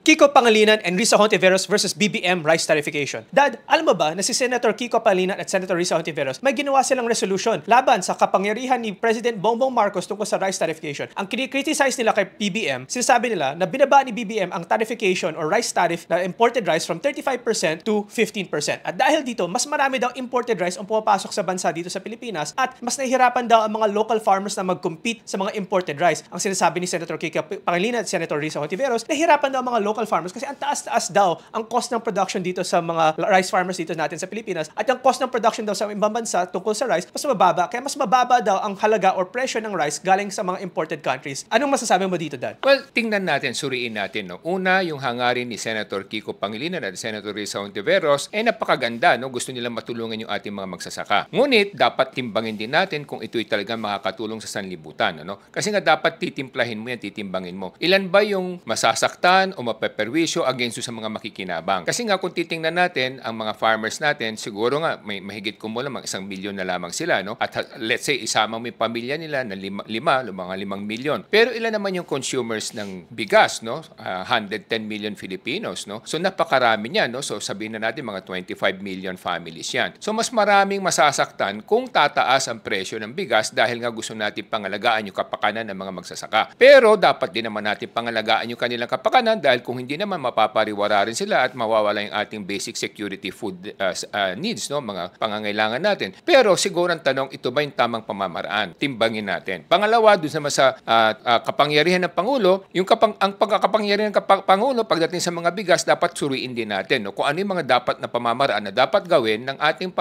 Kiko Pangilinan and Risa Hontiveros versus BBM rice tarification. Dad, alam mo ba na si Senator Kiko Pangilinan at Senator Risa Hontiveros may ginawa silang resolution laban sa kapangyarihan ni President Bongbong Marcos tungkol sa rice tarification. Ang kini-criticize nila kay BBM, sinasabi nila na binaba ni BBM ang tarification or rice tariff na imported rice from 35% to 15%. At dahil dito, mas marami daw imported rice ang pumapasok sa bansa dito sa Pilipinas at mas nahihirapan daw ang mga local farmers na mag-compete sa mga imported rice. Ang sinasabi ni Senator Kiko Pangilinan at Senator Risa Hontiveros, nahihirapan daw ang mga local farmers kasi ang taas-taas daw ang cost ng production dito sa mga rice farmers dito natin sa Pilipinas at ang cost ng production daw sa ibang bansa tungkol sa rice mas mababa. Kaya mas mababa daw ang halaga or presyo ng rice galing sa mga imported countries. Anong masasabi mo dito, Dad? Well, tingnan natin, suriin natin. No? Una, yung hangarin ni Senator Kiko Pangilinan at Senator Risa Hontiveros ay napakaganda. No? Gusto nilang matulungan yung ating mga magsasaka. Ngunit, dapat timbangin din natin kung ito'y talagang makakatulong sa sanlibutan. Ano? Kasi nga dapat titimplahin mo yan, titimbangin mo. Ilan ba yung masasaktan o mapeperwisyo against sa mga makikinabang? Kasi nga kung titingnan natin ang mga farmers natin, siguro nga may mahigit kumulang mga 1 milyon na lamang sila, no? At let's say isama mo yung pamilya nila na mga 5 milyon. Pero ilan naman yung consumers ng bigas, no? 110 million Filipinos, no? So napakarami niyan, no? So sabihin na natin mga 25 million families yan. So mas maraming masasaktan kung tataas ang presyo ng bigas dahil nga gusto natin pangalagaan yung kapakanan ng mga magsasaka. Pero dapat din naman natin pangalagaan yung kanilang kapakanan dahil kung hindi naman mapapariwara rin sila at mawawala yung ating basic security food needs, no, mga pangangailangan natin. Pero siguro ang tanong, ito ba yung tamang pamamaraan? Timbangin natin. Pangalawa, dun naman sa kapangyarihan ng Pangulo, ang pagkakapangyarihan ng Pangulo pagdating sa mga bigas, dapat suriin din natin, no, kung ano yung mga dapat na pamamaraan na dapat gawin ng ating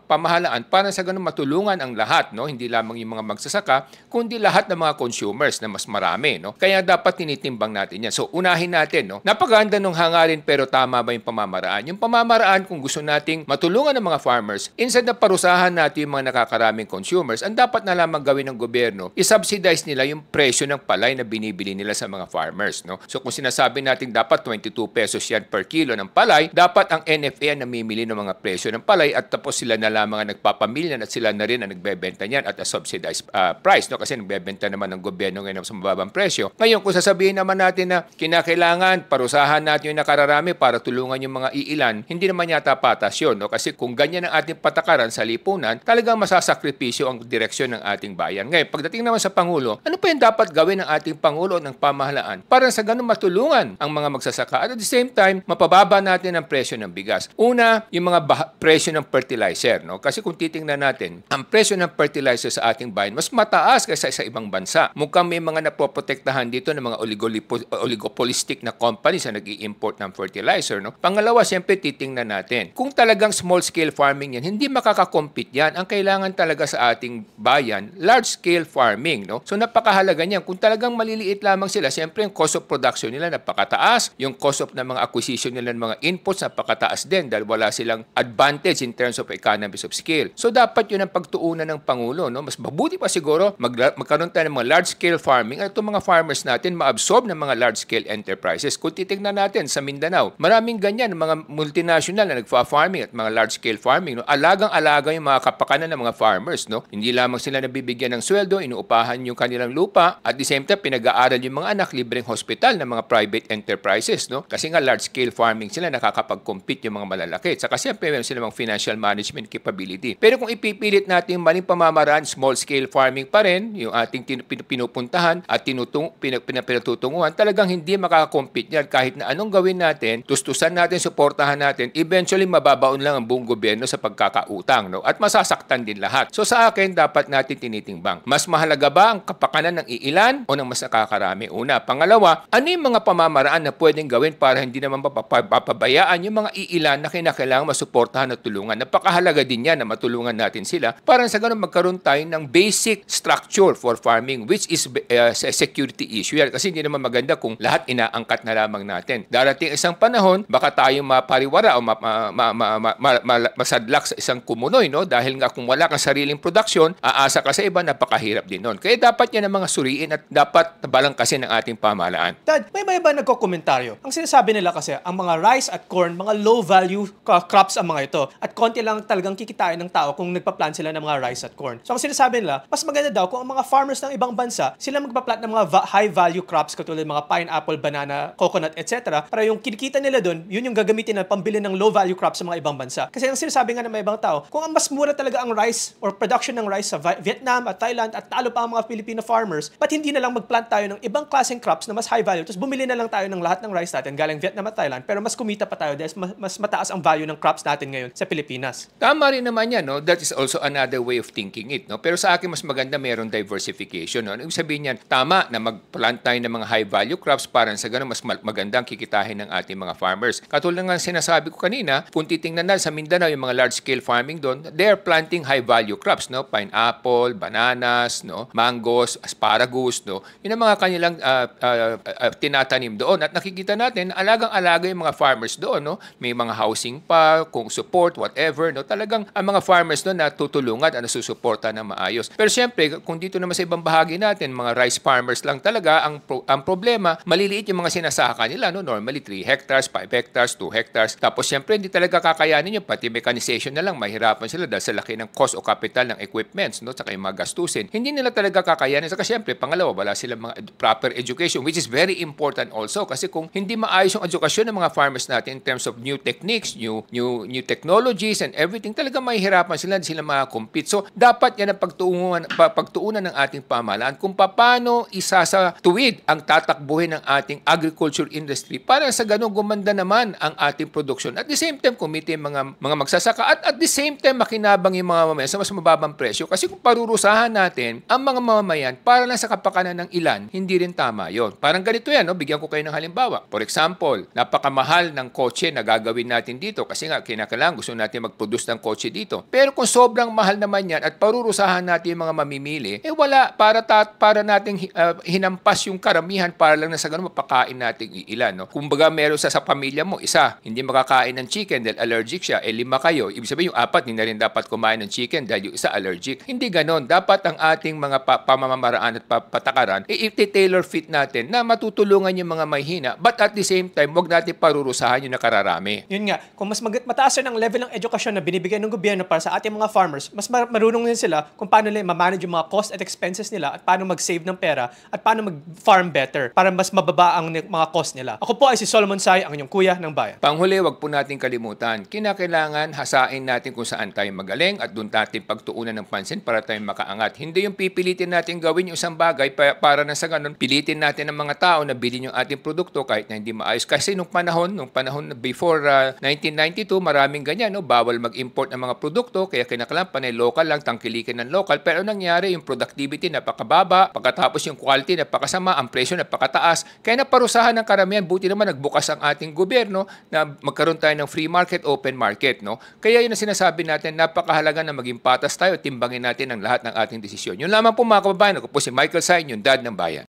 pamahalaan para sa ganun matulungan ang lahat, no, hindi lamang yung mga magsasaka, kundi lahat ng mga consumers na mas marami, no. Kaya dapat tinitimbang natin yan. So unahin natin, no. Napakaganda nung hangarin pero tama ba yung pamamaraan? Yung pamamaraan kung gusto nating matulungan ng mga farmers, instead na parusahan natin yung mga nakakaraming consumers, ang dapat na lamang gawin ng gobyerno, isubsidize nila yung presyo ng palay na binibili nila sa mga farmers, no? So kung sinasabi natin dapat 22 pesos yan per kilo ng palay, dapat ang NFA ang namimili ng mga presyo ng palay at tapos sila na lamang ang nagpapamilya at sila na rin ang nagbebenta niyan at a subsidized price, no? Kasi nagbebenta naman ng gobyerno ngayon sa mababang presyo. Ngayon, kung sasabihin naman natin na kinakailangan parusahan natin yung nakararami para tulungan yung mga iilan, hindi naman yata patas yun, no? Kasi kung ganyan ang ating patakaran sa lipunan, talagang masasakripisyo ang direksyon ng ating bayan. Ngayon, pagdating naman sa Pangulo, ano pa yung dapat gawin ng ating Pangulo ng pamahalaan para sa ganun matulungan ang mga magsasaka at the same time, mapababa natin ang presyo ng bigas. Una, yung mga presyo ng fertilizer, no? Kasi kung titingnan natin, ang presyo ng fertilizer sa ating bayan mas mataas kaysa sa ibang bansa. Mukhang may mga napoprotektahan dito ng mga oligopolistic na companies na nag-i-import ng fertilizer, no? Pangalawa, siyempre titingnan natin. Kung talagang small-scale farming yan, hindi makakakompete yan. Ang kailangan talaga sa ating bayan, large-scale farming, no? So napakahalaga niyan. Kung talagang maliliit lamang sila, siyempre yung cost of production nila napakataas, yung cost of ng mga acquisition nila ng mga inputs napakataas din dahil wala silang advantage in terms of economies of scale. So dapat yun ang pagtuunan ng Pangulo, no? Mas mabuti pa siguro magkaroon tayo ng mga large-scale farming at itong mga farmers natin ma-absorb ng mga large-scale enterprises. Kung titignan natin sa Mindanao, maraming ganyan, mga multinational na nagfa-farming at mga large-scale farming, no? Alagang-alaga yung mga kapakanan ng mga farmers, no? Hindi lamang sila nabibigyan ng sweldo, inuupahan yung kanilang lupa, at the same time, pinag-aaral yung mga anak, libreng hospital ng mga private enterprises, no? Kasi nga large-scale farming sila, nakakapag-compete yung mga malalaki. Saka siyempre, meron sila mga financial management capability. Pero kung ipipilit natin yung maling pamamaraan, small-scale farming pa rin, yung ating pinupuntahan at pinatutunguhan, talagang hindi makakakompete yan kahit na anong gawin natin, tustusan natin, suportahan natin, eventually mababaon lang ang buong gobyerno sa pagkakautang, no? At masasaktan din lahat. So sa akin, dapat natin tinitimbang. Mas mahalaga ba ang kapakanan ng iilan o ng mas nakakarami? Una. Pangalawa, ano yung mga pamamaraan na pwedeng gawin para hindi naman papabayaan yung mga iilan na kinakailangan masuportahan at tulungan? Napakahalaga din yan na matulungan natin sila para sa ganun magkaroon tayo ng basic structure for farming which is a security issue yan. Kasi hindi naman maganda kung lahat inaangkat na lamang natin. Darating isang panahon, baka tayo mapariwara o masadlak sa isang kumunoy, no? Dahil nga kung wala kang sariling produksyon, aasa ka sa iba, napakahirap din nun. Kaya dapat yan ang mga suriin at dapat balangkasin ng ating pamahalaan. Dad, may iba nagko-komentaryo. Ang sinasabi nila kasi, ang mga rice at corn, mga low-value crops ang mga ito. At konti lang talagang kikitain ng tao kung nagpa-plant sila ng mga rice at corn. So ang sinasabi nila, mas maganda daw kung ang mga farmers ng ibang bansa, sila magpa-plant ng mga high-value crops katulad mga pineapple, banana, coconut, coconut, etc. Para yung kinikita nila doon, yun yung gagamitin na pambili ng low-value crops sa mga ibang bansa. Kasi ang sinasabi nga ng mga ibang tao, kung ang mas mura talaga ang rice or production ng rice sa Vietnam at Thailand at talo pa ang mga Filipino farmers, ba't hindi na lang mag-plant tayo ng ibang klaseng crops na mas high value, tapos bumili na lang tayo ng lahat ng rice natin galing Vietnam at Thailand, pero mas kumita pa tayo dahil mas mataas ang value ng crops natin ngayon sa Pilipinas. Tama rin naman yan, no? That is also another way of thinking it, no? Pero sa akin, mas maganda mayroong diversification, no? Ibig sabihin yan, tama na mag-plant tayo ng mga high-value crops para sa ganun mas magandang kikitahin ng ating mga farmers. Katulad ng sinasabi ko kanina, kung titingnan na sa Mindanao, yung mga large-scale farming doon, they are planting high-value crops, no? Pineapple, bananas, no? Mangoes, asparagus, no? Yun ang mga kanilang tinatanim doon. At nakikita natin, alagang-alaga yung mga farmers doon, no? May mga housing pa, kung support, whatever, no? Talagang ang mga farmers doon natutulungan at nasusuporta ng maayos. Pero siyempre, kung dito naman sa ibang bahagi natin, mga rice farmers lang talaga, ang problema, maliliit yung mga sinasaka nila, no? Normally 3 hectares, 5 hectares, 2 hectares. Tapos siyempre, hindi talaga kakayanin yun. Pati mechanization na lang, mahirapan sila dahil sa laki ng cost o capital ng equipments, no? Saka yung mga gastusin. Hindi nila talaga kakayanin. Saka siyempre, pangalawa, wala silang mga proper education, which is very important also. Kasi kung hindi maayos yung edukasyon ng mga farmers natin in terms of new techniques, new technologies and everything, talaga mahihirapan sila, hindi sila makakompete. So, dapat yan ang pagtuunan ng ating pamahalaan kung paano isasatuwid ang tatakbuhin ng ating agriculture industry para sa ganun gumanda naman ang ating production. At the same time, kumita yung mga magsasaka at the same time, makinabang yung mga mamamayan sa mas mababang presyo. Kasi kung parurusahan natin ang mga mamamayan para lang sa kapakanan ng ilan, hindi rin tama yon. Parang ganito yan, no? Bigyan ko kayo ng halimbawa. For example, napakamahal ng kotse na gagawin natin dito kasi nga kinakailangan gusto natin mag-produce ng kotse dito. Pero kung sobrang mahal naman yan at parurusahan natin yung mga mamimili, wala, para nating hinampas yung karamihan para lang na sa ganun mapakain natin ilan. No? Kumbaga meron sa pamilya mo, isa, hindi makakain ng chicken dahil allergic siya, 5 kayo. Ibig sabihin yung 4, hindi na rin dapat kumain ng chicken dahil yung isa allergic. Hindi ganon. Dapat ang ating mga pamamaraan at patakaran, i-tailor fit natin na matutulungan yung mga mahihina, but at the same time, wag natin parurusahan yung nakararami. Yun nga, kung mas mataas ang level ng edukasyon na binibigay ng gobyerno para sa ating mga farmers, mas marunong din sila kung paano nila ma-manage yung mga cost at expenses nila at paano mag-save ng pera at paano mag-farm better para mas mababa ang mga cost nila. Ako po ay si Solomon Sai, ang inyong kuya ng bayan. Panghuli, wag po natin kalimutan, kinakailangan hasain natin kung saan tayo magaling at doon natin pagtuunan ng pansin para tayo makaangat. Hindi yung pipilitin natin gawin yung isang bagay para na sa ganun, pilitin natin ang mga tao na bilhin yung ating produkto kahit na hindi maayos. Kasi nung panahon before 1992, maraming ganyan, no? Bawal mag-import ng mga produkto, kaya kinakailangan panay local lang, tangkilikin ng local. Pero nangyari, yung productivity napakababa, pagkatapos yung quality napakasama, ang presyo napakataas. Kaya naparusahan ng karamihan, buti naman nagbukas ang ating gobyerno na magkaroon tayo ng free market, open market, no? Kaya yun ang sinasabi natin, napakahalaga na maging patas tayo, timbangin natin ang lahat ng ating desisyon. Yun lamang po mga kababayan, ako po si Michael Sain, yung dad ng bayan.